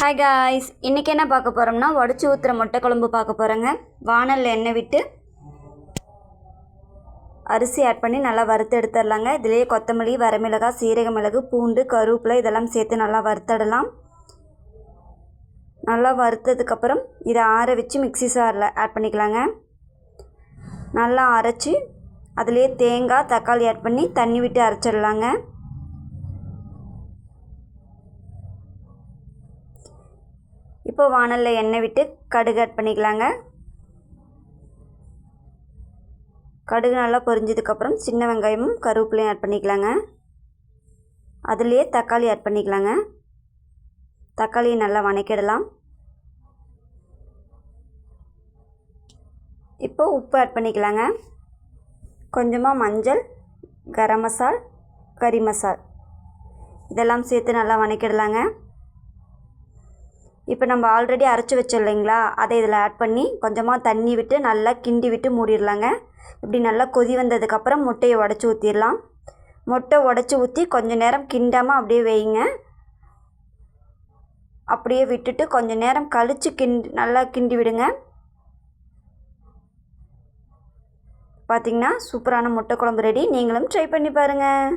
Hi guys, இன்றைக்கி என்ன பார்க்க போகிறோம்னா உடச்சி ஊற்றுற முட்டை குழம்பு பார்க்க போகிறோங்க. வானலில் எண்ணெய் விட்டு அரிசி ஆட் பண்ணி நல்லா வறுத்து எடுத்துடலாங்க. இதிலேயே கொத்தமல்லி, வரமிளகாய், சீரக மிளகு, பூண்டு, கருவேப்பிலை இதெல்லாம் சேர்த்து நல்லா வறுத்தடலாம். நல்லா வறுத்ததுக்கப்புறம் இதை ஆற வச்சு மிக்ஸி ஜாரில் ஆட் பண்ணிக்கலாங்க. நல்லா அரைச்சி அதிலே தேங்காய், தக்காளி ஆட் பண்ணி தண்ணி விட்டு அரைச்சிடலாங்க. இப்போ வானலில் எண்ணெய் விட்டு கடுகு ஆட் பண்ணிக்கலாங்க. கடுகு நல்லா பொரிஞ்சதுக்கப்புறம் சின்ன வெங்காயமும் கருவேப்பிலையும் ஆட் பண்ணிக்கலாங்க. அதுலேயே தக்காளி ஆட் பண்ணிக்கலாங்க. தக்காளியை நல்லா வதக்கிடலாம். இப்போ உப்பு ஆட் பண்ணிக்கலாங்க. கொஞ்சமாக மஞ்சள், கரம் மசால், கறி மசால் இதெல்லாம் சேர்த்து நல்லா வதக்கிடலாங்க. இப்போ நம்ம ஆல்ரெடி அரைச்சி வச்சோம் இல்லைங்களா, அதை இதில் ஆட் பண்ணி கொஞ்சமாக தண்ணி விட்டு நல்லா கிண்டி விட்டு மூடிடலாங்க. இப்படி நல்லா கொதி வந்ததுக்கப்புறம் முட்டையை உடச்சி ஊற்றிடலாம். முட்டை உடச்சி ஊற்றி கொஞ்சம் நேரம் கிண்டாமல் அப்படியே வைங்க. அப்படியே விட்டுட்டு கொஞ்சம் நேரம் கழித்து நல்லா கிண்டி விடுங்க. பார்த்திங்கன்னா சூப்பரான முட்டை குழம்பு ரெடி. நீங்களும் ட்ரை பண்ணி பாருங்கள்.